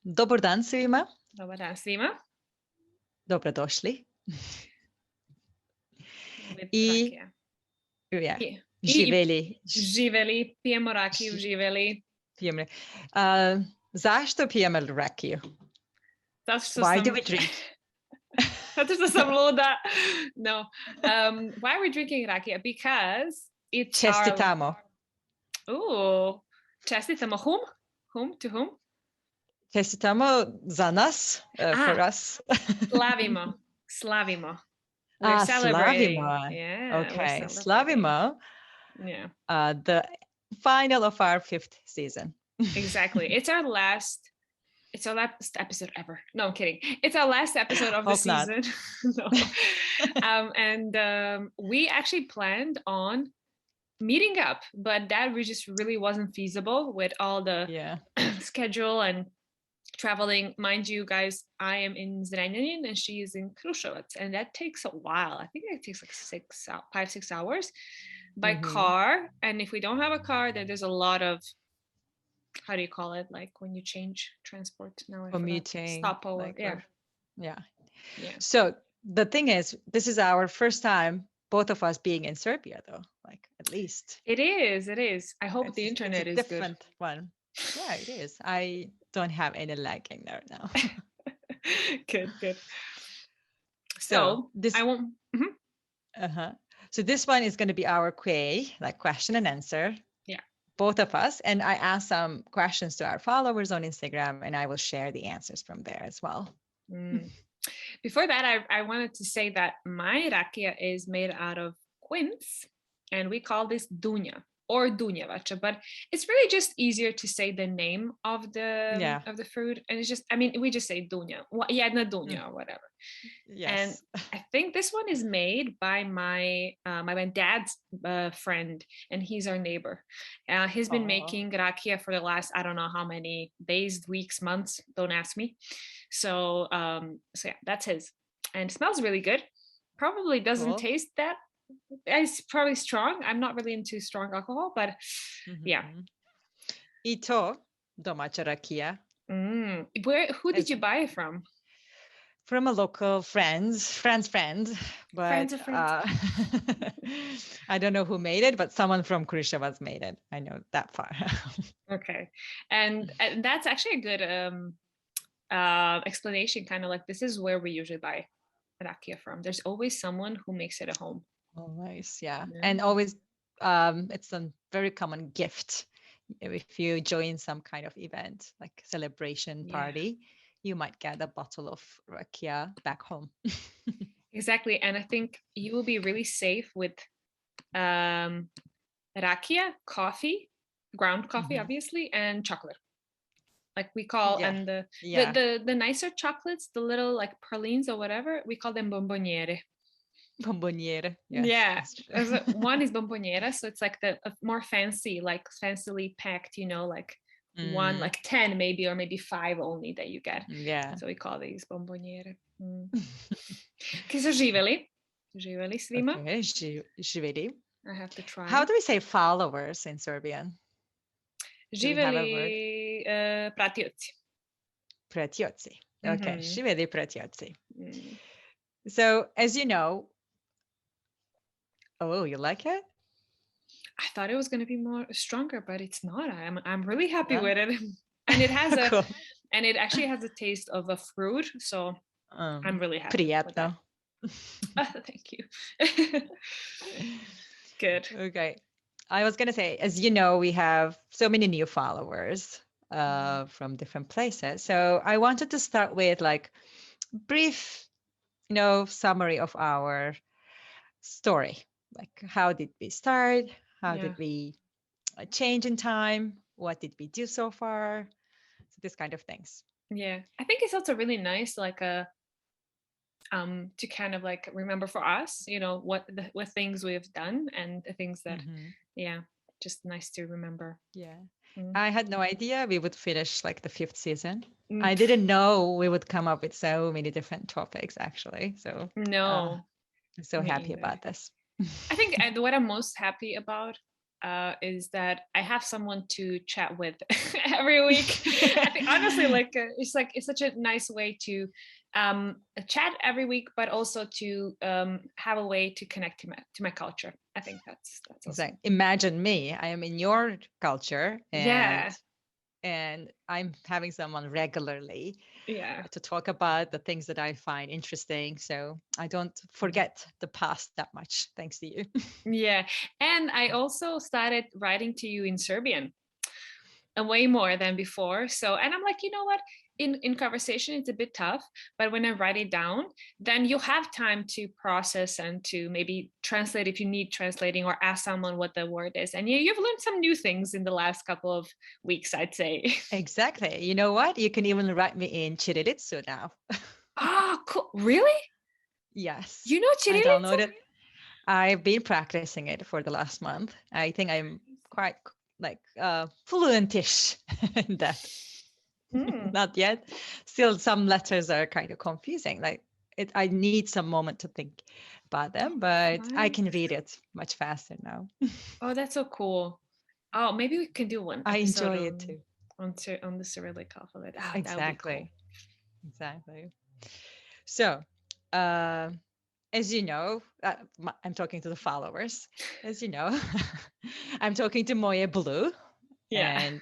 Dobar dan svima. Dobar dan svima. Dobrodošli. I živeli, pijemo rakiju, živeli. Zašto pijemo rakiju? Why do we drink? Zato što sam luda. No. Why are we drinking rakija? Because it's Čestitamo. Čestitamo whom? Whom? To whom? Čestitamo za nas, for us. Slavimo. We're celebrating. Slavimo. Yeah, okay, slavimo. Yeah. The final of our 5th season. Exactly. It's our last episode ever. No, I'm kidding. It's our last episode of the season. No. And we actually planned on meeting up, but that just really wasn't feasible with all the schedule and traveling. Mind you guys, I am in Zrenjanin and she is in Kruševac, and that takes a while. I think it takes like 5-6 hours by car. And if we don't have a car, then there's a lot of, how do you call it, like when you change transport now? Commuting. Stopover. Like, yeah. So the thing is, this is our first time, both of us being in Serbia, though. Like, at least it is. I hope the internet is different good. One. Yeah, it is. I don't have any lagging there now. Good. So this, I won't. So this one is going to be our QA, like question and answer. Yeah. Both of us. And I asked some questions to our followers on Instagram, and I will share the answers from there as well. Before that, I wanted to say that my rakia is made out of quince, and we call this dunja or dunjevača, but it's really just easier to say the name of the fruit, and it's just, I mean, we just say dunja, jedna dunja or whatever. Yes. And I think this one is made by my dad's friend, and he's our neighbor. He's been making rakia for the last, I don't know how many days, weeks, months, don't ask me. So yeah, that's his, and it smells really good. Probably doesn't taste that. It's probably strong. I'm not really into strong alcohol, but yeah. I to domaća rakija. Who did you buy it from? From a local friend, but friends. I don't know who made it, but someone from Kruševac made it. I know that far. Okay, and that's actually a good explanation. Kind of like, this is where we usually buy rakia from. There's always someone who makes it at home. Oh, nice. Yeah. And always, it's a very common gift. If you join some kind of event, like celebration party, you might get a bottle of rakia back home. Exactly. And I think you will be really safe with rakia, coffee, ground coffee, obviously, and chocolate. Like we call, and the nicer chocolates, the little like pralines or whatever, we call them bomboniere. Bomboniere. Yes. Yeah. One is bomboniere, so it's like the more fancy, like fancily packed, like one, like 10 maybe, or maybe 5 only that you get. Yeah. So we call these bomboniere. Okay, so živeli svima. Okay, živeli. I have to try. How do we say followers in Serbian? Živeli pratioci. Pratioci. Okay, živeli pratioci. So, as you know, you like it? I thought it was going to be more stronger, but it's not. I'm really happy with it, and it has cool. And it actually has the taste of a fruit. So I'm really happy. Приятно. Thank you. Good. Okay. I was going to say, as you know, we have so many new followers from different places. So I wanted to start with like brief, summary of our story. Like, how did we start? How did we change in time? What did we do so far? So this kind of things. Yeah, I think it's also really nice, like to kind of like remember for us, what things we've done and the things that, just nice to remember. Yeah. I had no idea we would finish like the 5th season. I didn't know we would come up with so many different topics, actually. So no, I'm so happy about this. I think what I'm most happy about is that I have someone to chat with every week. I think honestly, it's such a nice way to chat every week, but also to have a way to connect to my culture. I think that's awesome. Exactly. Imagine me. I am in your culture, and I'm having someone regularly to talk about the things that I find interesting. So I don't forget the past that much, thanks to you. Yeah. And I also started writing to you in Serbian, and way more than before. So, and I'm like, you know what? In conversation, it's a bit tough, but when I write it down, then you have time to process and to maybe translate if you need translating, or ask someone what the word is. And you've learned some new things in the last couple of weeks, I'd say. Exactly. You know what? You can even write me in Chiriritsu now. Oh, cool. Really? Yes. You know Chiriritsu? I downloaded. I've been practicing it for the last month. I think I'm quite fluentish in that. Not yet. Still, some letters are kind of confusing. I need some moment to think about them, but I can read it much faster now. Oh, that's so cool. Oh, maybe we can do one. I enjoy it too. On the Cyrillic alphabet. Oh, exactly. Exactly. So, as you know, I'm talking to the followers. As you know, I'm talking to Moye Blue. Yeah. And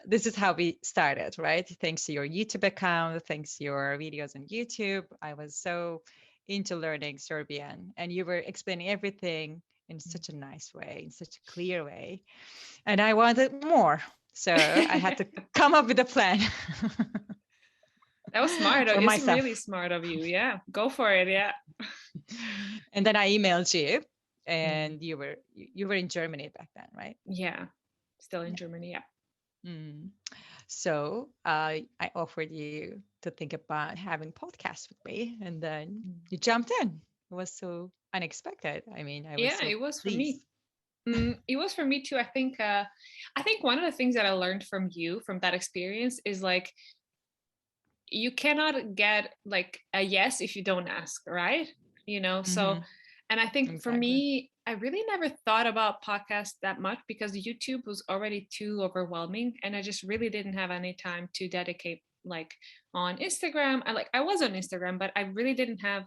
this is how we started, right? Thanks to your YouTube account, thanks to your videos on YouTube. I was so into learning Serbian, and you were explaining everything in such a nice way, in such a clear way. And I wanted more. So I had to come up with a plan. That was smart. It was really smart of you. Yeah, go for it. Yeah. And then I emailed you, and you were in Germany back then, right? Yeah, still in Germany. Yeah. So I offered you to think about having podcasts with me, and then you jumped in. It was so unexpected. I mean, I was it was pleased. for me. It was for me too. I think one of the things that I learned from you, from that experience, is like, you cannot get like a yes if you don't ask, right? So, and I think for me, I really never thought about podcasts that much because YouTube was already too overwhelming, and I just really didn't have any time to dedicate on Instagram. I was on Instagram, but I really didn't have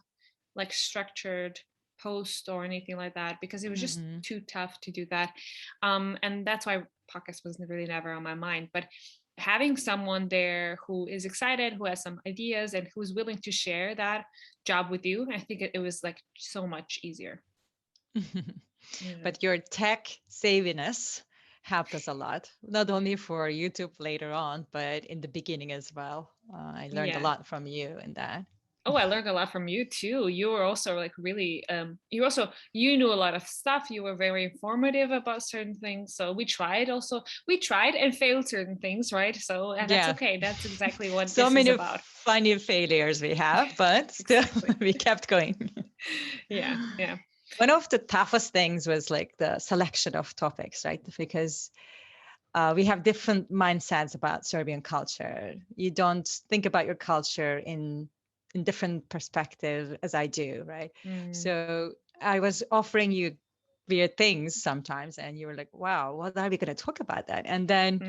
structured post or anything like that because it was just too tough to do that. And that's why podcast was really never on my mind. But having someone there who is excited, who has some ideas, and who's willing to share that job with you, I think it was so much easier. But your tech saviness helped us a lot, not only for YouTube later on, but in the beginning as well. I learned a lot from you in that. Oh, I learned a lot from you too. You were also really, you knew a lot of stuff. You were very informative about certain things. So we tried and failed certain things, right? So, and that's okay. That's exactly what so this many is about. Funny failures we have, but still we kept going. Yeah. One of the toughest things was the selection of topics, right? Because we have different mindsets about Serbian culture. You don't think about your culture in different perspective as I do, right? So I was offering you weird things sometimes, and you were like, wow, what are we going to talk about that? And then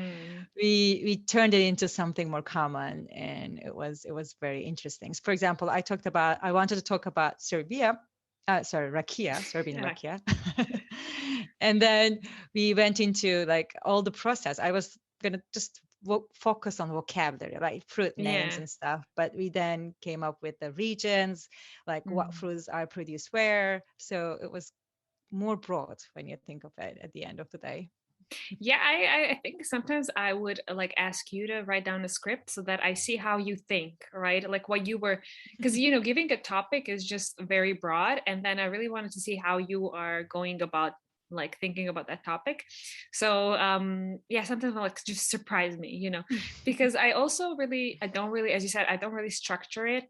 we turned it into something more common, and it was very interesting. So for example, I wanted to talk about Serbian rakia. And then we went into all the process. I was going to just focus on vocabulary, right? Fruit names and stuff. But we then came up with the regions, what fruits are produced where. So it was more broad when you think of it at the end of the day. Yeah, I think sometimes I would ask you to write down a script so that I see how you think, right? What you were, because giving a topic is just very broad, and then I really wanted to see how you are going about thinking about that topic. So sometimes just surprise me, because I don't really, as you said, I don't really structure it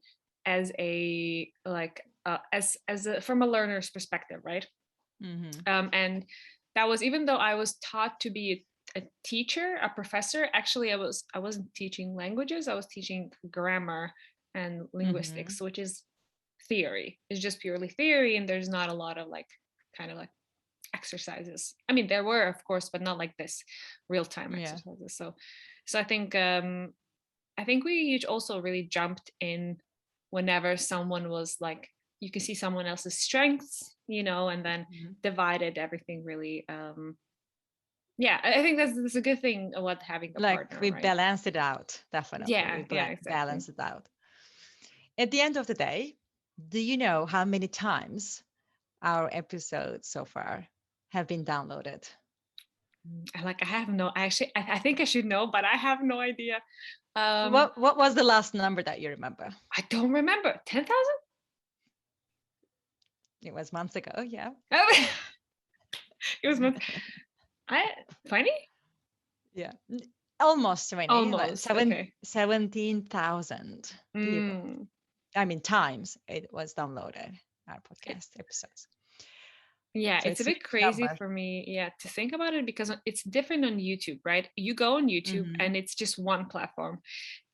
as a from a learner's perspective, right? And that was, even though I was taught to be a teacher, a professor, actually I wasn't teaching languages, I was teaching grammar and linguistics, which is theory. It's just purely theory, and there's not a lot of kind of exercises. I mean, there were, of course, but not like this real-time exercises. So I think we also really jumped in whenever someone was like, you can see someone else's strengths, and then divided everything really. I think that's a good thing about having a partner. We right? balance it out, definitely. Exactly. Balance it out. At the end of the day, do you know how many times our episodes so far have been downloaded? I have no. Actually, I think I should know, but I have no idea. What was the last number that you remember? I don't remember. 10,000? It was months ago. Yeah. It was months. 20? Yeah. Almost 20. Almost. 17,000 people. I mean, times it was downloaded, our podcast episodes. Yeah, so it's a bit crazy for me, to think about it, because it's different on YouTube, right? You go on YouTube and it's just one platform,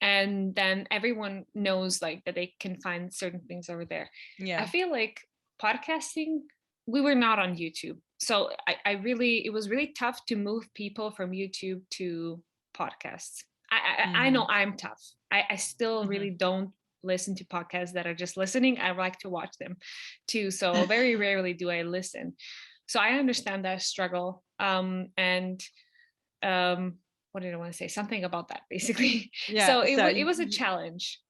and then everyone knows like that they can find certain things over there. Yeah, I feel like podcasting, we were not on YouTube, so it was really tough to move people from YouTube to podcasts. I know I'm tough. I still really don't listen to podcasts that are just listening. I like to watch them too. So very rarely do I listen. So I understand that struggle. What did I want to say? Something about that, basically. Yeah, so it was a challenge.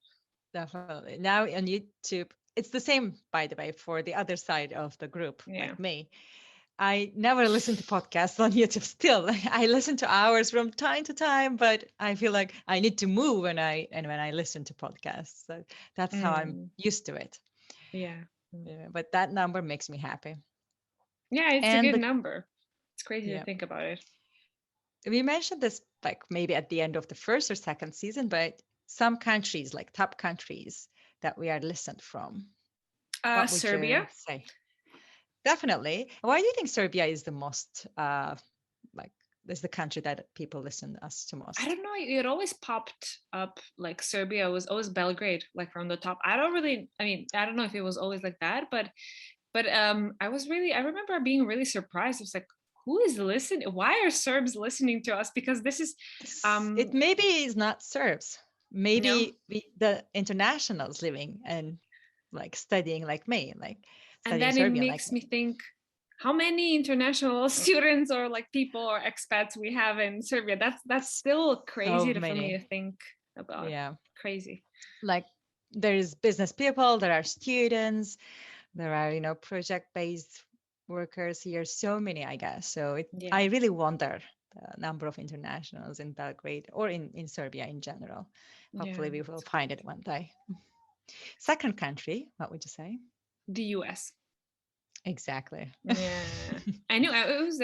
Definitely. Now on YouTube, it's the same, by the way, for the other side of the group, like me. I never listen to podcasts on YouTube still. I listen to hours from time to time, but I feel like I need to move when I listen to podcasts. So that's how I'm used to it. Yeah. But that number makes me happy. Yeah, it's a good number. It's crazy to think about it. We mentioned this like maybe at the end of the first or second season, but some countries, like top countries that we are listened from. What would Serbia? You say? Definitely. Why do you think Serbia is the most is the country that people listen us to most? I don't know. It always popped up like Serbia was always Belgrade, like from the top. I don't know if it was always like that, but I remember being really surprised. I was like, who is listening? Why are Serbs listening to us? Because this is it maybe is not Serbs. Maybe the internationals living and like studying like me, like. And then Serbian, it makes me think, how many international students or like people or expats we have in Serbia? That's still crazy for me to think about. Yeah, crazy. Like there's business people, there are students, there are project-based workers here. So many, I guess. So I really wonder the number of internationals in Belgrade or in Serbia in general. Hopefully, we will find it one day. Second country, what would you say? The US. Exactly. Yeah, I knew it was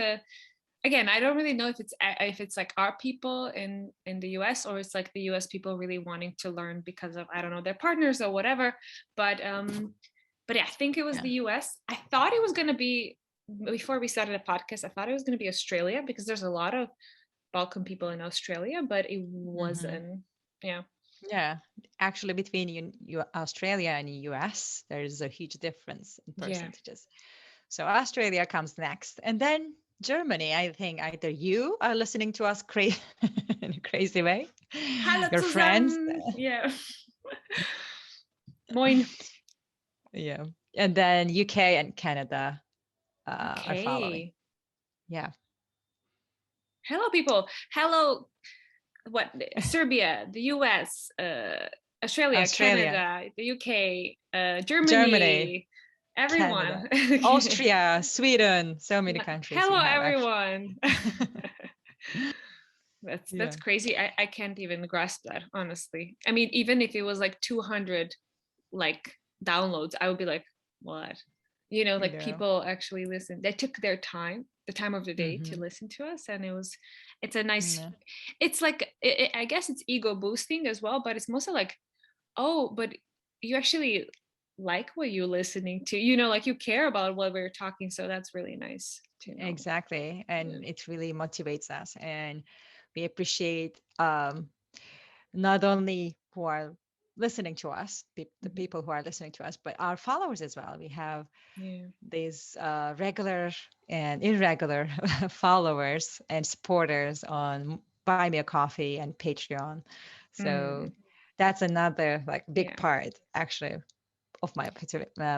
again, I don't really know if it's like our people in the US or it's like the US people really wanting to learn because of, I don't know, their partners or whatever. But yeah, I think it was the US. I thought it was going to be, before we started a podcast, I thought it was going to be Australia because there's a lot of Balkan people in Australia, but it wasn't. Yeah, actually between Australia and US, there's a huge difference in percentages. So Australia comes next, and then Germany. I think either you are listening to us in a crazy way, Hello, your friends, Moin. Yeah, and then UK and Canada are following. Yeah. Hello, people. Hello. What? Serbia, the US, Australia, Canada, the UK, Germany, everyone. Austria, Sweden, so many countries. Hello, everyone. That's crazy. I can't even grasp that, honestly. I mean, even if it was like 200 like downloads, I would be like, what? People actually listen. They took their time, the time of the day to listen to us, and it's a nice, it's like, I guess it's ego boosting as well, but it's mostly like, oh, but you actually like what you're listening to, like you care about what we're talking, so that's really nice to know. Exactly, and it really motivates us, and we appreciate not only who are listening to us, the people who are listening to us, but our followers as well. We have these regular and irregular followers and supporters on Buy Me a Coffee and Patreon. So that's another like big part actually of my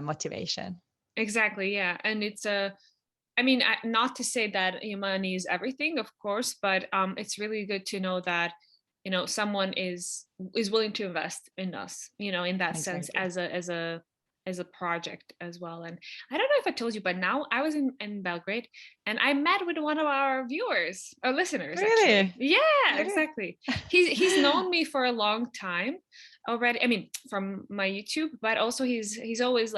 motivation. Exactly. Yeah. And it's I mean, not to say that money is everything, of course, but it's really good to know that, you know, someone is willing to invest in us, you know, in that sense, as a project as well. And I don't know if I told you, but now I was in Belgrade and I met with one of our viewers or listeners. Really? Actually. Yeah, exactly. He's known me for a long time already. I mean, from my YouTube, but also he's always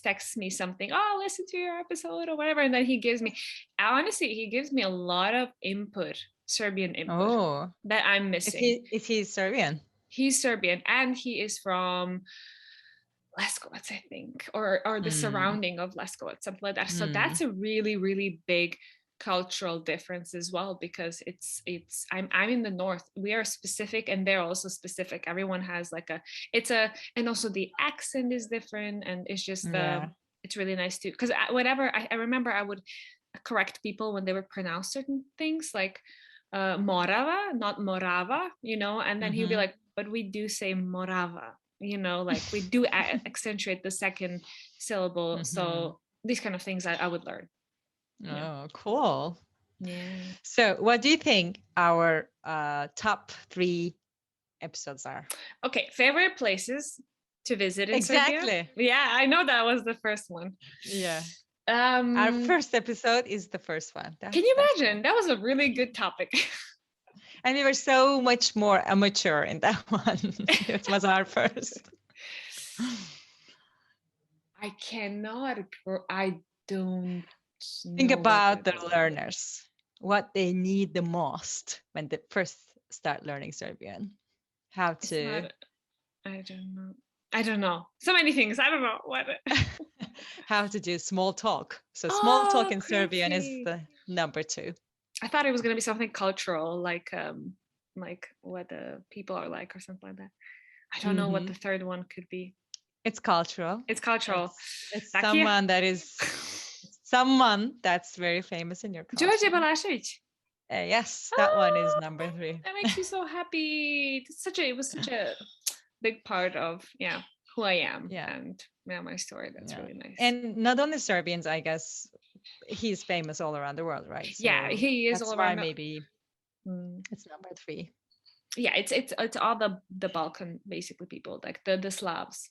texts me something, oh, listen to your episode or whatever, and then he gives me a lot of Serbian input that I'm missing. Is he Serbian? He's Serbian and he is from Leskovac, I think, or the surrounding of Leskovac, something like that. So that's a really, really big cultural difference as well, because I'm in the north, we are specific and they're also specific. Everyone has like and also the accent is different, and it's just it's really nice too, because whenever I remember I would correct people when they would pronounce certain things like Morava, not Morava, you know, and then he'd be like, but we do say Morava, you know, like we do accentuate the second syllable. So these kind of things I would learn. Oh, cool. Yeah. So what do you think our top 3 episodes are? Okay, favorite places to visit in Serbia? Exactly. Yeah, I know that was the first one. Yeah. Our first episode is the first one. Can you imagine? Cool. That was a really good topic. And we were so much more amateur in that one. It was our first. I don't think about the learners, what they need the most when they first start learning Serbian. How to... I don't know. So many things. I don't know what. How to do small talk. So small talk in Serbian is the number 2. I thought it was going to be something cultural, like what the people are like or something like that. I don't know what the third one could be. It's cultural. It's cultural. It's someone that is someone that's very famous in your culture. George Balašević. Yes, that one is number 3. That makes me so happy. It was such a big part of who I am and my story. That's really nice. And not only Serbians, I guess he's famous all around the world, right? So yeah, he is all around. Maybe it's number 3. Yeah, it's all the Balkan basically people, like the Slavs.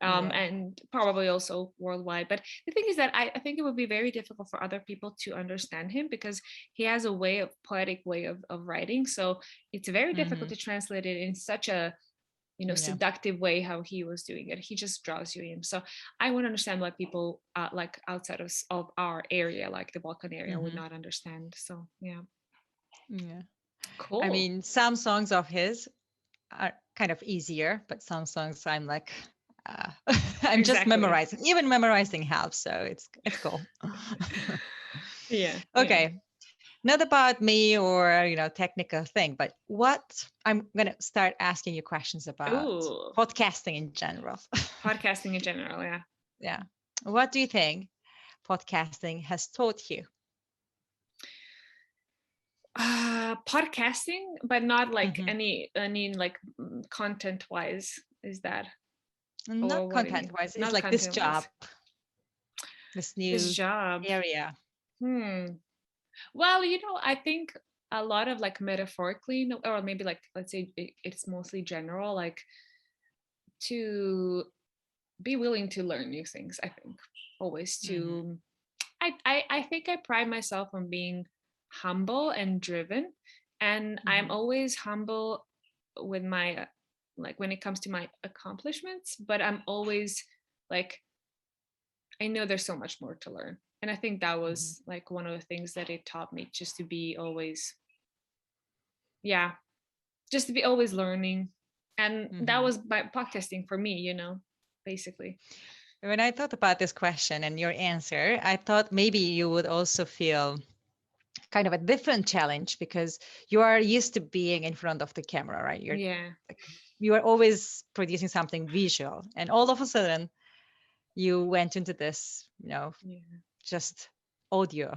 And probably also worldwide. But the thing is that I think it would be very difficult for other people to understand him, because he has a poetic way of writing. So it's very difficult to translate it in such a seductive way how he was doing it. He just draws you in. So I would understand why people like outside of our area, like the Balkan area, would not understand. So yeah. Cool. I mean, some songs of his are kind of easier, but some songs I'm like, I'm just memorizing. Even memorizing helps, so it's cool. Okay. Not about me or technical thing, but what I'm gonna start asking you questions about podcasting in general. Podcasting in general, yeah. Yeah. What do you think podcasting has taught you? Podcasting, but not like any like content wise. Is that? Not content wise. It's like this job, this new job area. Well, I think a lot of like metaphorically, or maybe like, let's say it's mostly general, like to be willing to learn new things. I think always to, I think I pride myself on being humble and driven, and I'm always humble with my like when it comes to my accomplishments, but I'm always like, I know there's so much more to learn. And I think that was like one of the things that it taught me, just to be always, just to be always learning. And that was by podcasting for me, basically. When I thought about this question and your answer, I thought maybe you would also feel kind of a different challenge, because you are used to being in front of the camera, right? You're like you were always producing something visual, and all of a sudden you went into this, just audio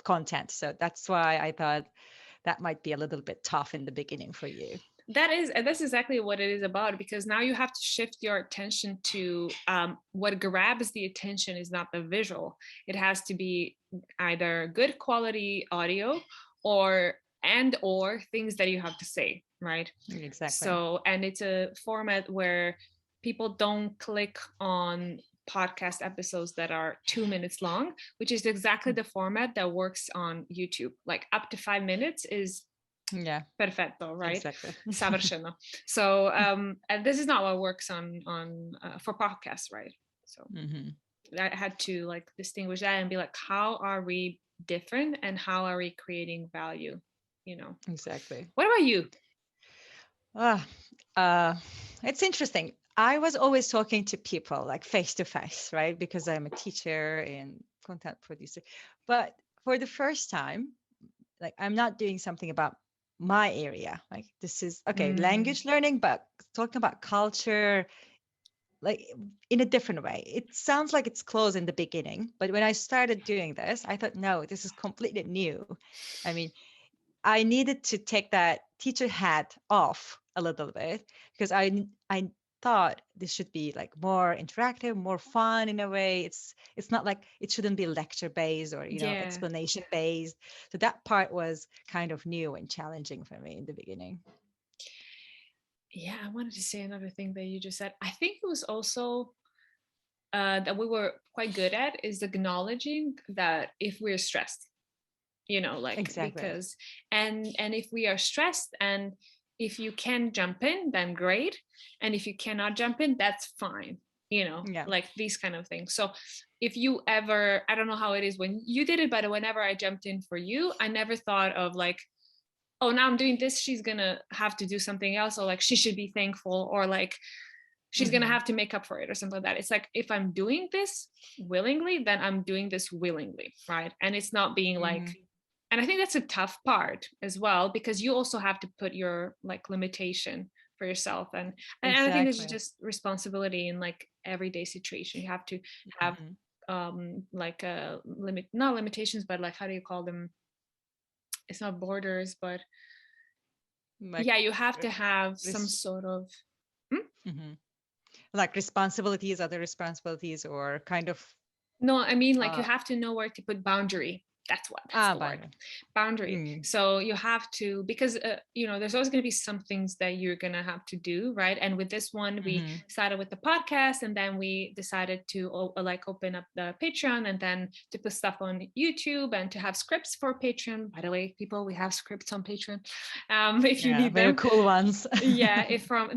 content. So that's why I thought that might be a little bit tough in the beginning for you. That's exactly what it is about, because now you have to shift your attention to what grabs the attention is not the visual. It has to be either good quality audio or things that you have to say, right? Exactly. So, and it's a format where people don't click on podcast episodes that are 2 minutes long, which is exactly the format that works on YouTube. Like up to 5 minutes is perfetto, right? Exactly. Savršeno. So and this is not what works on for podcasts, right? So I had to like distinguish that and be like, how are we different and how are we creating value? Exactly. What about you? It's interesting. I was always talking to people like face to face, right? Because I'm a teacher and content producer. But for the first time, like I'm not doing something about my area. Like this is language learning, but talking about culture, like in a different way. It sounds like it's close in the beginning, but when I started doing this, I thought, no, this is completely new. I mean, I needed to take that teacher hat off a little bit, because I thought this should be like more interactive, more fun in a way. It's not like, it shouldn't be lecture based or explanation based. So that part was kind of new and challenging for me in the beginning. Yeah, I wanted to say another thing that you just said. I think it was also that we were quite good at is acknowledging that if we're stressed, Exactly. because and if we are stressed, and if you can jump in, then great, and if you cannot jump in, that's fine, like these kind of things. So if you ever, I don't know how it is when you did it, but whenever I jumped in for you, I never thought of like, oh, now I'm doing this, she's gonna have to do something else, or like she should be thankful, or like she's gonna have to make up for it or something like that. It's like, if I'm doing this willingly, then I'm doing this willingly, right? And it's not being like, and I think that's a tough part as well, because you also have to put your like limitation for yourself, and I think this is just responsibility in like everyday situation. You have to have like a not limitations, but like, how do you call them? It's not borders, but like, you have to have some sort of like responsibilities, other responsibilities, or kind of. No, I mean like you have to know where to put boundary. That's the word. Boundary. So you have to, because there's always going to be some things that you're going to have to do, right? And with this one, we started with the podcast, and then we decided to open up the Patreon, and then to put stuff on YouTube, and to have scripts for Patreon. By the way, people, we have scripts on Patreon. If you need very them, cool ones. we offer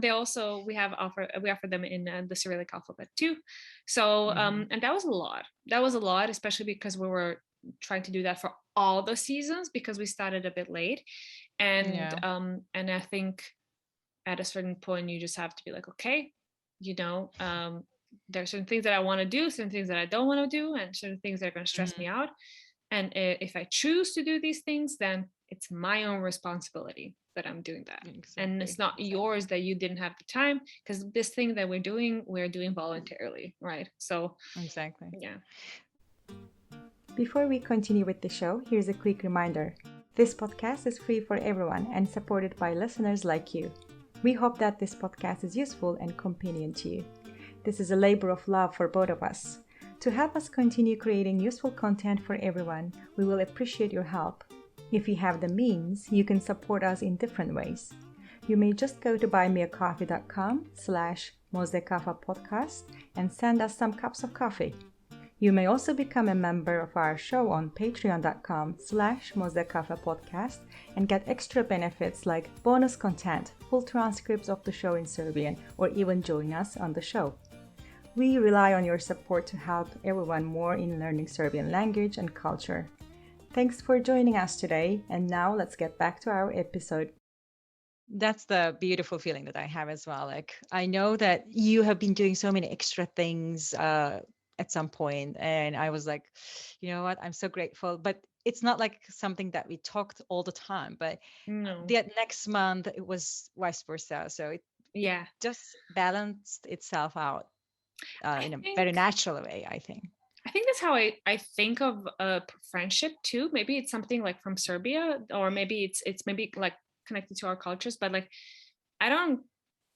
them in the Cyrillic alphabet too. So and that was a lot. That was a lot, especially because we were trying to do that for all the seasons, because we started a bit late, and I think at a certain point you just have to be like, okay, there's certain things that I want to do, certain things that I don't want to do, and certain things that are going to stress me out, and if I choose to do these things, then it's my own responsibility that I'm doing that. And it's not yours that you didn't have the time, because this thing that we're doing voluntarily, right? So Before we continue with the show, here's a quick reminder. This podcast is free for everyone and supported by listeners like you. We hope that this podcast is useful and companion to you. This is a labor of love for both of us. To help us continue creating useful content for everyone, we will appreciate your help. If you have the means, you can support us in different ways. You may just go to buymeacoffee.com/mozdekafa podcast and send us some cups of coffee. You may also become a member of our show on patreon.com/mozdekafa podcast and get extra benefits like bonus content, full transcripts of the show in Serbian, or even join us on the show. We rely on your support to help everyone more in learning Serbian language and culture. Thanks for joining us today, and now let's get back to our episode. That's the beautiful feeling that I have as well. Like, I know that you have been doing so many extra things at some point, and I was like, you know what, I'm so grateful. But it's not like something that we talked all the time, but No. the next month it was vice versa. So it just balanced itself out in a very natural way, I think. I think that's how I think of friendship too. Maybe it's something like from Serbia, or maybe it's maybe like connected to our cultures, but like I don't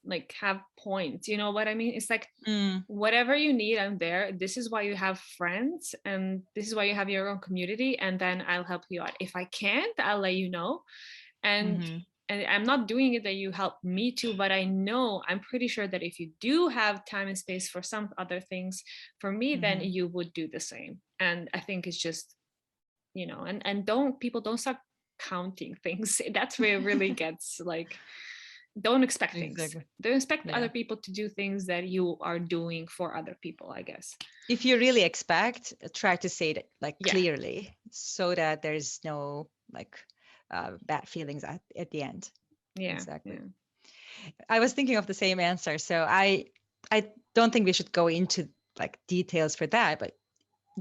like have points, you know what I mean? It's like whatever you need, I'm there. This is why you have friends, and this is why you have your own community, and then I'll help you out. If I can't, I'll let you know. And I'm not doing it that you help me to, but I'm pretty sure that if you do have time and space for some other things for me, then you would do the same. And I think it's just, you know, and don't start counting things. That's where it really gets like, don't expect things. Don't expect other people to do things that you are doing for other people, I guess. If you really expect, try to say it like clearly, so that there's no like bad feelings at the end. Exactly. I was thinking of the same answer. So I don't think we should go into like details for that, but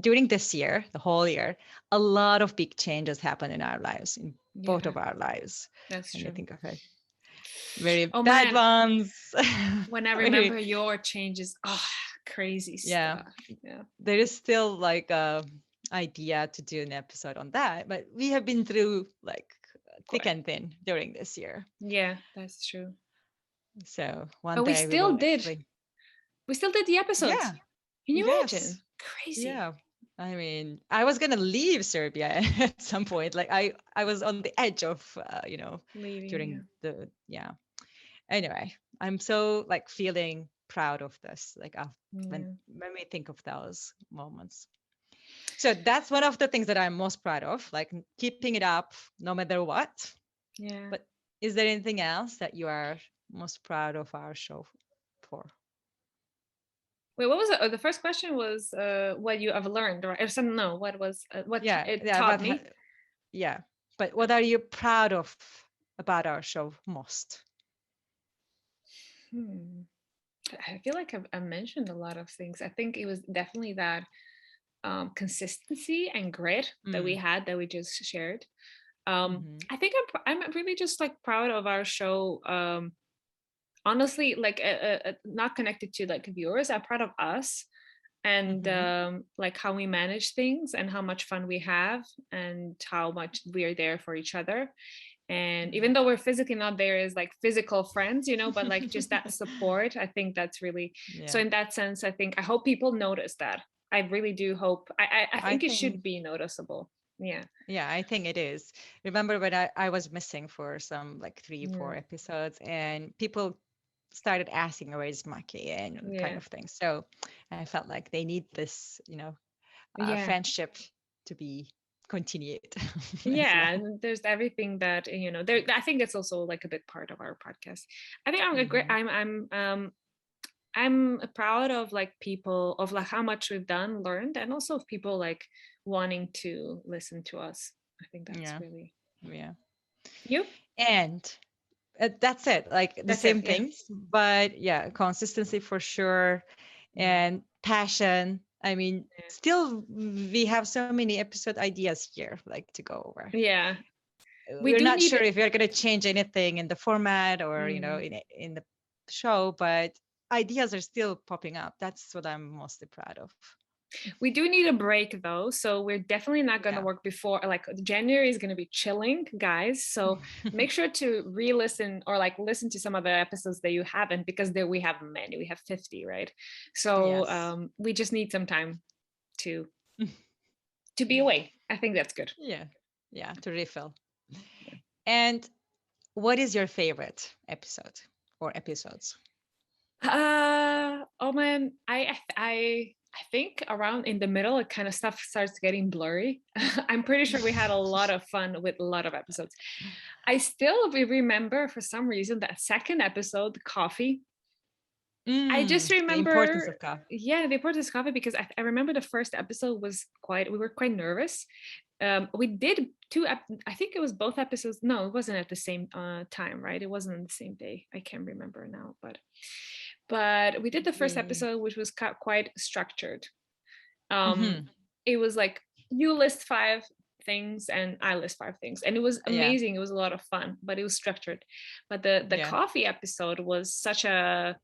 during this year, the whole year, a lot of big changes happened in our lives, in both of our lives. That's true. I think of it. Very bad ones. When I remember your changes, crazy stuff. Yeah. There is still like a idea to do an episode on that, but we have been through like thick and thin during this year. Yeah, that's true. So we still did the episodes. Yeah. Can you imagine? Crazy. Yeah. I mean, I was gonna leave Serbia at some point. Like I was on the edge of leaving, during the Anyway, I'm so like feeling proud of this. Like when we think of those moments. So that's one of the things that I'm most proud of, like keeping it up no matter what. Yeah. But is there anything else that you are most proud of our show for? Wait, what was it? Oh, the first question was what you have learned, right? No, what was what it taught me? Yeah, but what are you proud of about our show most? I feel like I've mentioned a lot of things. I think it was definitely that consistency and grit that we had, that we just shared. I think I'm really just like proud of our show. Honestly, like not connected to like viewers. I'm proud of us, and like how we manage things, and how much fun we have, and how much we are there for each other. And even though we're physically not there as like physical friends, you know, but like just that support, I think that's really so. In that sense, I hope people notice that. I really do hope. I think it should be noticeable. Yeah, I think it is. Remember when I was missing for some like 3-4 episodes, and people started asking where's Maki and kind of thing. So I felt like they need this, friendship to be continued. And there's everything that there. I think that's also like a big part of our podcast. I think I'm proud of like people, of like how much we've learned, and also of people like wanting to listen to us. I think that's really you. And that's it, like the same things, but consistency for sure, and passion. I mean, still we have so many episode ideas here like to go over. We're not sure if we're going to change anything in the format or in the show, but ideas are still popping up. That's what I'm mostly proud of. We do need a break though, so we're definitely not going to work before, like January is going to be chilling, guys, so make sure to re-listen or like listen to some of the episodes that you haven't, because there we have many, we have 50, right? So we just need some time to be away. I think that's good. To refill. And what is your favorite episode or episodes? Oh man, I think around in the middle, it kind of stuff starts getting blurry. I'm pretty sure we had a lot of fun with a lot of episodes. I still remember for some reason that second episode, coffee. I just remember the importance of coffee. Yeah, the importance of coffee, because I remember the first episode was we were quite nervous. We did I think it was both episodes. No, it wasn't at the same time, right? It wasn't on the same day. I can't remember now, but we did the first episode, which was quite structured. It was like, you list things and I list 5 things, and it was amazing. It was a lot of fun, but it was structured. But the coffee episode was such a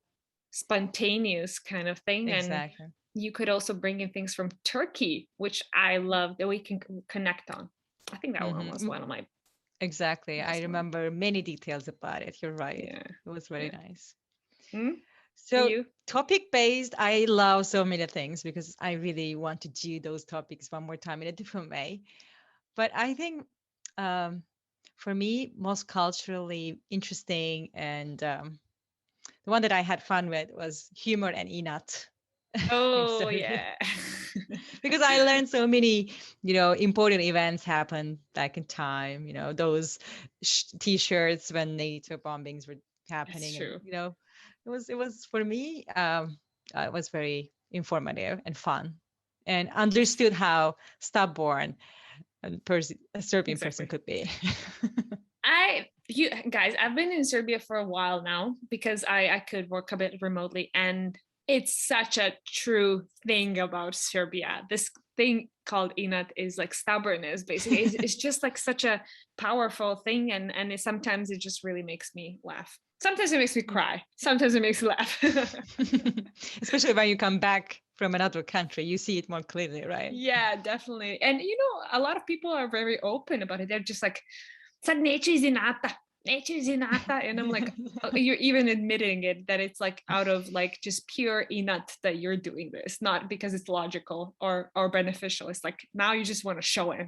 spontaneous kind of thing. Exactly. And you could also bring in things from Turkey, which I love, that we can connect on. I think that one was one of my Exactly. I remember many details about it. You're right. Yeah. It was very nice. Mm-hmm. So topic based, I love so many things because I really want to do those topics one more time in a different way. But I think for me, most culturally interesting and the one that I had fun with was humor and inat. Oh, yeah. Because I learned so many, important events happened back in time, those T-shirts when NATO bombings were happening. That's true. And, it was for me, it was very informative and fun, and understood how stubborn a Serbian person could be. You guys, I've been in Serbia for a while now because I could work a bit remotely, and it's such a true thing about Serbia. This thing called inat is like stubbornness, basically. It's just like such a powerful thing, and sometimes it just really makes me laugh. Sometimes it makes me cry. Sometimes it makes me laugh. Especially when you come back from another country, you see it more clearly, right? Yeah, definitely. And a lot of people are very open about it. They're just like, sad neću iz inata. And I'm like, you're even admitting it, that it's like out of like just pure inat that you're doing this, not because it's logical or beneficial. It's like now you just want to show it.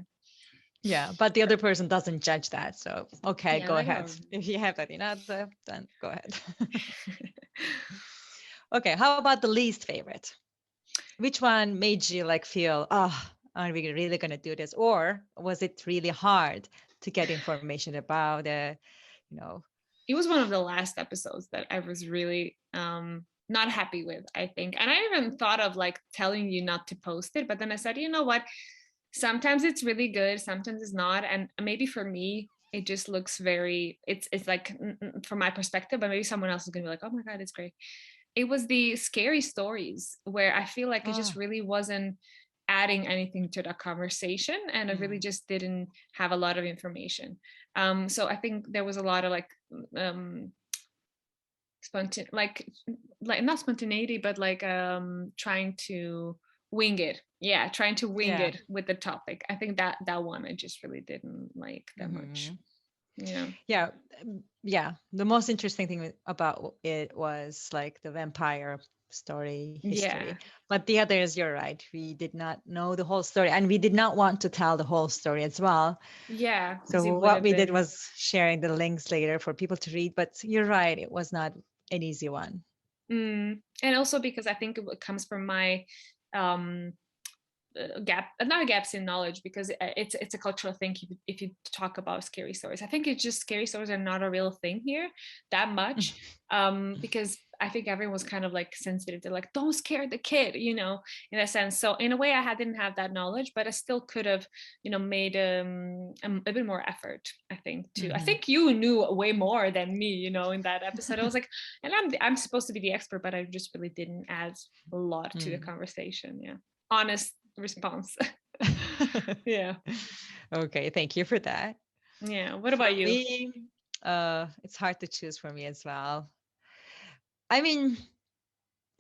Yeah, but the other person doesn't judge that. So, okay, go ahead. No. If you have that inata, then go ahead. Okay, how about the least favorite? Which one made you like feel, are we really going to do this? Or was it really hard to get information about it? It was one of the last episodes that I was really not happy with, I think. And I even thought of like telling you not to post it, but then I said, you know what? Sometimes it's really good, sometimes it's not. And maybe for me, it just looks very, it's like from my perspective, but maybe someone else is gonna be like, oh my God, it's great. It was the scary stories where I feel like it just really wasn't adding anything to the conversation, and I really just didn't have a lot of information. So I think there was a lot of like not spontaneity, but like trying to wing it. Yeah, trying to wing it with the topic. I think that one I just really didn't like that much. Yeah. The most interesting thing about it was like the vampire story history. But the other is, you're right, we did not know the whole story, and we did not want to tell the whole story as well. So what we did was sharing the links later for people to read, but you're right, it was not an easy one. And also because I think it comes from my not gaps in knowledge, because it's a cultural thing. If you talk about scary stories, I think it's just scary stories are not a real thing here that much, because I think everyone was kind of like sensitive. They're like, don't scare the kid, in a sense. So in a way, I didn't have that knowledge, but I still could have, made a bit more effort, I think, too. I think you knew way more than me, in that episode. I was like, and I'm supposed to be the expert, but I just really didn't add a lot to the conversation. Yeah. Honest response. Yeah. Okay, thank you for that. Yeah. What about you? Me, it's hard to choose for me as well. I mean,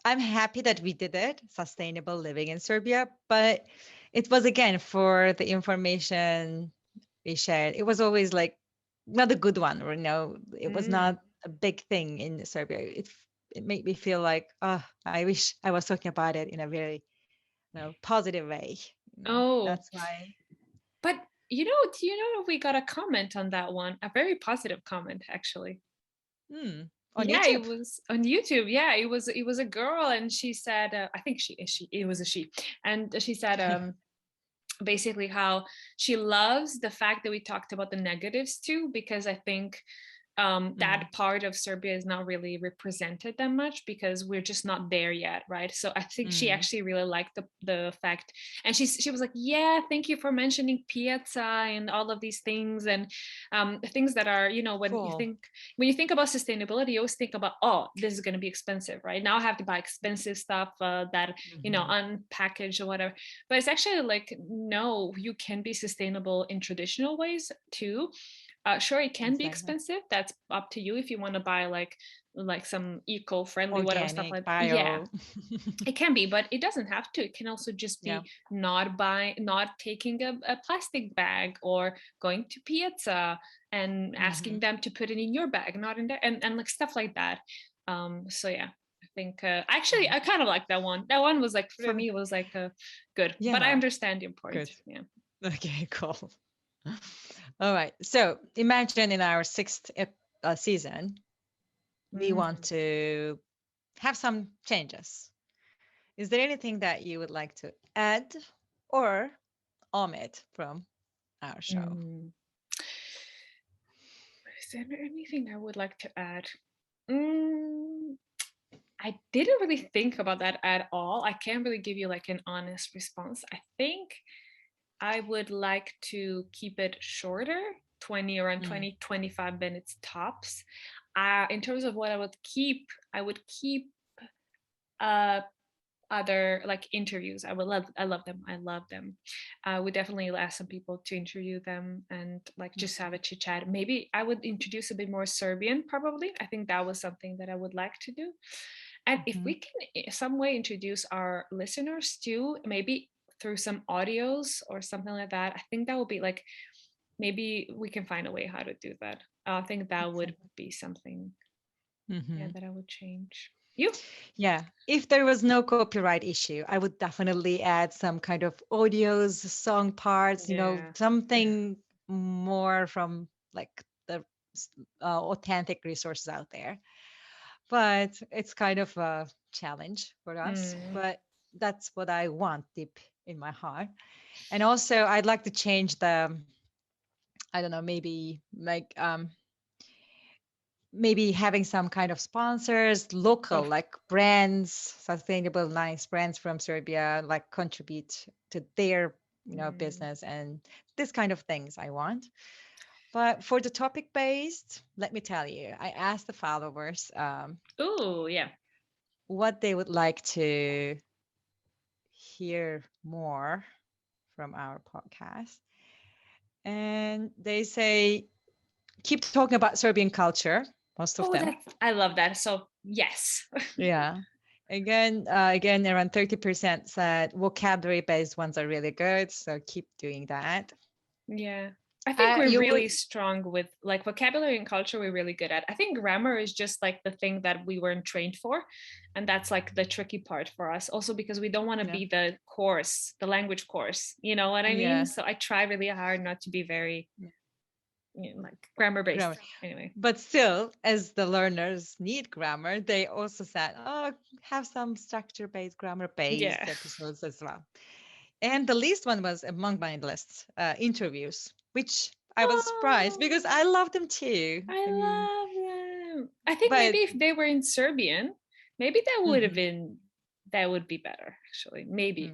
I'm happy that we did it, sustainable living in Serbia, but it was, again, for the information we shared, it was always like not a good one, or it was not a big thing in Serbia. It made me feel like, I wish I was talking about it in a very positive way. That's why. But do you know we got a comment on that one, a very positive comment, actually. On YouTube? It was on YouTube. Yeah, it was a girl, and she said, I think it was a she, and she said basically how she loves the fact that we talked about the negatives too, because I think that part of Serbia is not really represented that much because we're just not there yet, right? So I think she actually really liked the fact, and she was like, yeah, thank you for mentioning piazza and all of these things, and things that are, you know, when you think about sustainability, you always think about, oh, this is going to be expensive, right? Now I have to buy expensive stuff that you know, unpackaged or whatever. But it's actually like, no, you can be sustainable in traditional ways too. Sure, it can be expensive. That's up to you if you want to buy like some eco-friendly, whatever stuff like that. Yeah, it can be, but it doesn't have to. It can also just be not taking a plastic bag, or going to piazza and asking them to put it in your bag, not in there, and like stuff like that. So yeah, I think actually I kind of like that one. That one was like, for me, was like good, but I understand the importance. Yeah. Okay, cool. All right. So imagine in our 6th season, we want to have some changes. Is there anything that you would like to add or omit from our show? Is there anything I would like to add? I didn't really think about that at all. I can't really give you like an honest response. I think I would like to keep it shorter, 25 minutes tops. In terms of what I would keep other like interviews. I love them. I would definitely ask some people to interview them and like just have a chit chat. Maybe I would introduce a bit more Serbian, probably. I think that was something that I would like to do. And if we can in some way introduce our listeners too, maybe through some audios or something like that, I think that would be like, maybe we can find a way how to do that. I think that would be something that I would change. You? Yeah, if there was no copyright issue, I would definitely add some kind of audios, song parts, you know, something more from like the authentic resources out there. But it's kind of a challenge for us, but that's what I want deep in my heart. And also I'd like to change the, I don't know, maybe like maybe having some kind of sponsors, local like brands, sustainable, nice brands from Serbia, like contribute to their, you know, business, and this kind of things I want. But for the topic based, let me tell you, I asked the followers what they would like to hear more from our podcast. And they say, keep talking about Serbian culture, most of them. I love that. So yes. Yeah. Again, around 30% said vocabulary-based ones are really good. So keep doing that. Yeah. I think we're really strong with like vocabulary and culture. We're really good at. I think grammar is just like the thing that we weren't trained for. And that's like the tricky part for us. Also because we don't want to be the language course. You know what I mean? So I try really hard not to be very like grammar based. Anyway. But still, as the learners need grammar, they also said, oh, have some structure-based, grammar-based episodes as well. And the least one was among my lists, interviews, which I was surprised because I love them too. I love them. I think maybe if they were in Serbian, maybe that would have been, that would be better, actually. Maybe.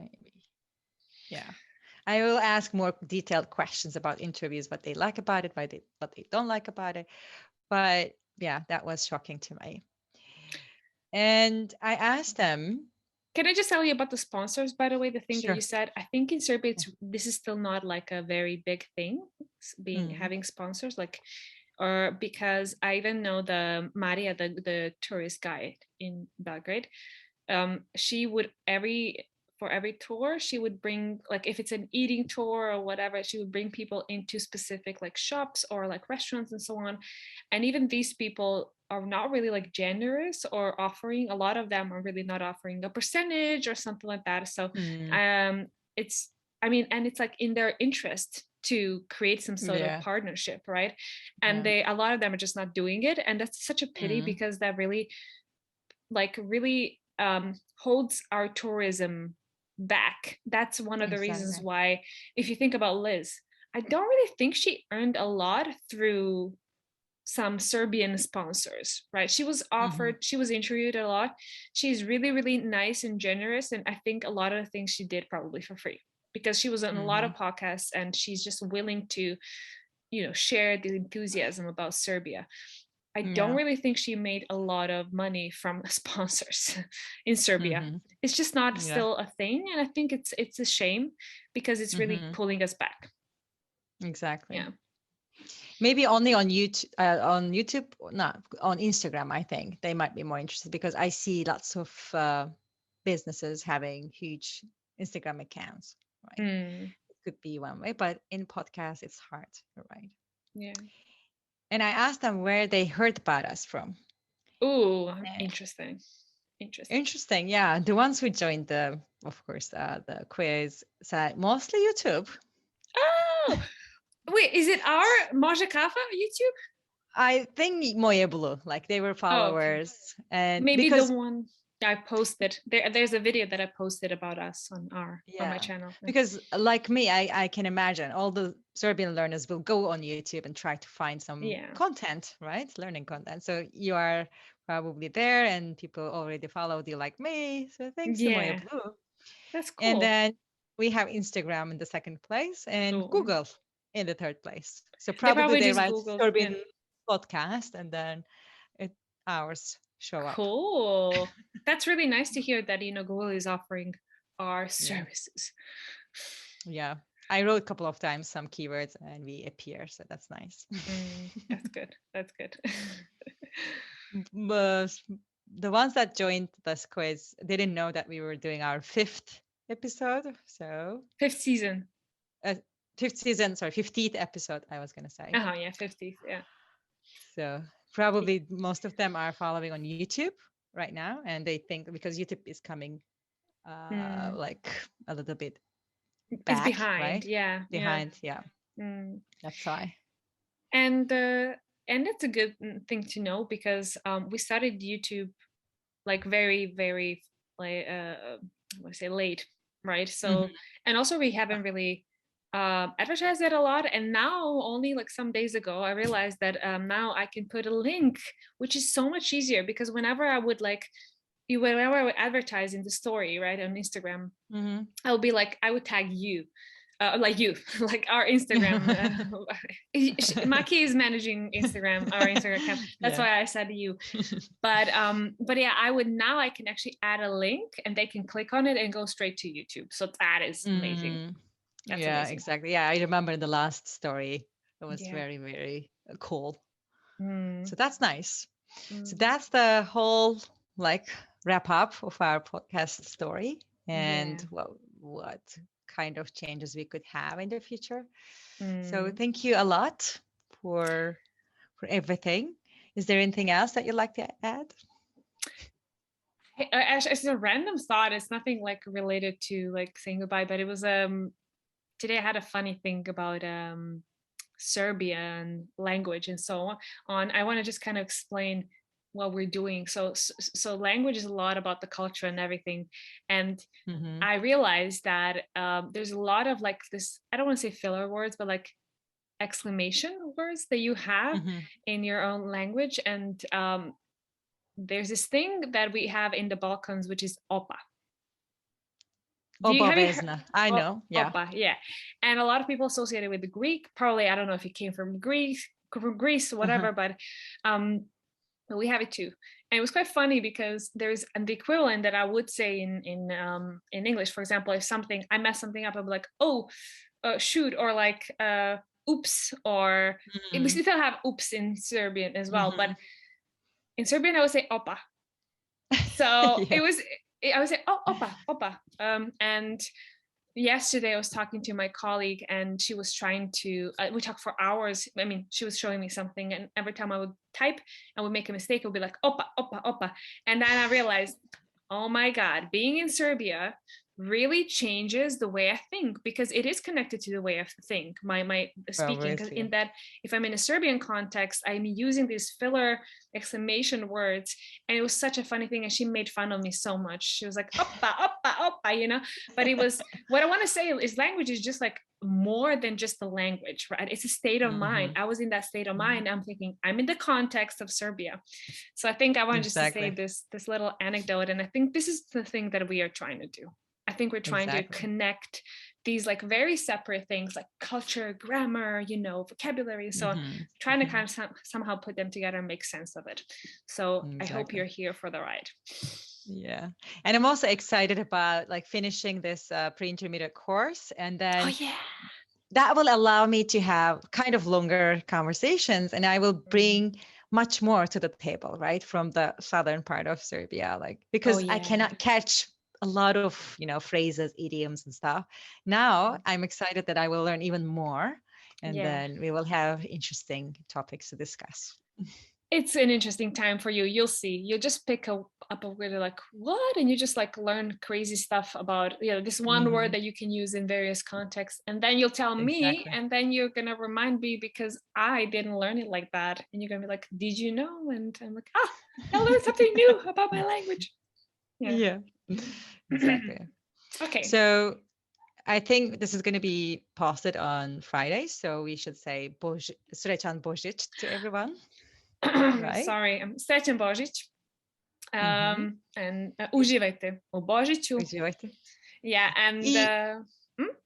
Yeah. I will ask more detailed questions about interviews, what they like about it, what they don't like about it. But yeah, that was shocking to me. And I asked them. Can I just tell you about the sponsors, by the way, the thing that you said? I think in Serbia, this is still not like a very big thing, having sponsors, like, or because I even know the Maria, the tourist guide in Belgrade, she would for every tour, she would bring, like if it's an eating tour or whatever, she would bring people into specific like shops or like restaurants and so on. And even these people are not really like generous or offering, a lot of them are really not offering a percentage or something like that. So it's, I mean, and it's like in their interest to create some sort of partnership, right? And a lot of them are just not doing it. And that's such a pity because that really holds our tourism back. That's one of the reasons why, if you think about Liz, I don't really think she earned a lot through some Serbian sponsors, right? She was offered, she was interviewed a lot. She's really, really nice and generous. And I think a lot of the things she did probably for free, because she was on a lot of podcasts and she's just willing to, share the enthusiasm about Serbia. I don't really think she made a lot of money from sponsors in Serbia. It's just not still a thing. And I think it's a shame, because it's really pulling us back. Exactly. Yeah. Maybe only on YouTube, not on Instagram. I think they might be more interested, because I see lots of businesses having huge Instagram accounts. Right? It could be one way, but in podcasts, it's hard. Right? Yeah. And I asked them where they heard about us from. Oh, interesting. Interesting. Yeah, the ones who joined the quiz said mostly YouTube. Oh. Wait, is it our Može Kafa YouTube? I think Moje Blue, like they were followers. Oh, okay. And maybe the one I posted. There's a video that I posted about us on my channel. Because like me, I can imagine all the Serbian learners will go on YouTube and try to find some content, right? Learning content. So you are probably there and people already followed you like me. So thanks to Moje Blue. That's cool. And then we have Instagram in the second place and Google in the third place. So probably they write Google, Serbian podcast and then ours show up. Cool. That's really nice to hear that, Google is offering our services. Yeah. I wrote a couple of times some keywords and we appear. So that's nice. That's good. But the ones that joined this quiz didn't know that we were doing our 5th episode. So 5th season. 50th episode, I was going to say. 50th, yeah. So probably most of them are following on YouTube right now. And they think because YouTube is coming like a little bit back, it's behind, right? Behind, That's why. And it's a good thing to know, because we started YouTube like very, very late, right? So, and also we haven't really advertised it a lot, and now only like some days ago I realized that now I can put a link, which is so much easier, because whenever I would advertise in the story, right, on Instagram, I would be like, I would tag you, like our Instagram. Maki is managing Instagram, our Instagram account. That's why I said you. But yeah, I can actually add a link and they can click on it and go straight to YouTube. So that is amazing. That's amazing. Exactly. Yeah, I remember the last story. It was very, very cool. So that's nice. So that's the whole wrap up of our podcast story and what kind of changes we could have in the future. So thank you a lot for everything. Is there anything else that you'd like to add? It's a random thought. It's nothing related to saying goodbye, but it was today I had a funny thing about Serbian language and so on. I want to just kind of explain what we're doing. So language is a lot about the culture and everything. And I realized that there's a lot of this, I don't want to say filler words, but exclamation words that you have in your own language. And there's this thing that we have in the Balkans, which is opa. I know. Yeah. Opa, yeah. And a lot of people associate it with the Greek. Probably, I don't know if it came from Greece, whatever, but we have it too. And it was quite funny because there's the equivalent that I would say in English. For example, if I mess something up, I'll be like, oh, shoot, or oops, or we still have oops in Serbian as well, but in Serbian I would say opa. So I would say, oh, opa. And yesterday I was talking to my colleague and she was trying to, we talked for hours. I mean, she was showing me something and every time I would type and would make a mistake, it would be like, opa. And then I realized, oh my God, being in Serbia really changes the way I think, because it is connected to the way I think, my speaking. Because in that, if I'm in a Serbian context, I'm using these filler exclamation words, and it was such a funny thing. And she made fun of me so much. She was like, "Oppa, oppa, but it was, what I want to say is language is just like more than just the language, right? It's a state of mind. I was in that state of mind. I'm thinking, I'm in the context of Serbia. So I think I want just to say this little anecdote. And I think this is the thing that we are trying to do. I think we're trying to connect these like very separate things like culture, grammar, vocabulary. So trying to kind of somehow put them together and make sense of it. So I hope you're here for the ride. Yeah. And I'm also excited about like finishing this pre-intermediate course. And then that will allow me to have kind of longer conversations, and I will bring much more to the table, right? From the southern part of Serbia, like, because I cannot catch a lot of, phrases, idioms and stuff. Now I'm excited that I will learn even more, and then we will have interesting topics to discuss. It's an interesting time for you. You'll see. You'll just pick up a word like, what? And you just like learn crazy stuff about, this one word that you can use in various contexts. And then you'll tell me, and then you're going to remind me because I didn't learn it like that. And you're going to be like, did you know? And I'm like, I learned something new about my language. Yeah, exactly. Okay. So I think this is going to be posted on Friday. So we should say Srećan Božić to everyone. Right? Sorry, Srećan Božić. And uživajte u Božiću. Uživajte. Yeah, and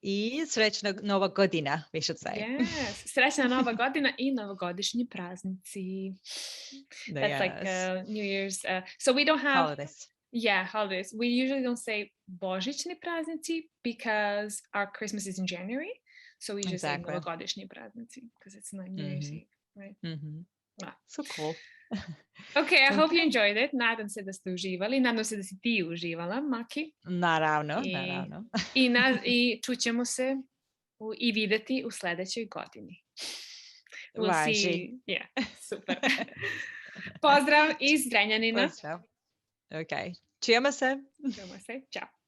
I Srećna Nova godina, we should say. Yes, Srećna Nova godina i novogodišnji praznici. That's like New Year's. So we don't have holidays. Yeah, holidays. We usually don't say božićni praznici because our Christmas is in January. So we just say novogodišnji praznici because it's not New Year's Eve, right? So cool. Okay, I hope you enjoyed it. Nadam se da ste uživali. Nadam se da si ti uživala, Maki. Naravno. I čućemo se i videti u sledećoj godini. We'll see. Yeah, super. Pozdrav iz Zrenjanina. Pozdrav. Okay. Čujemo se. Ćao.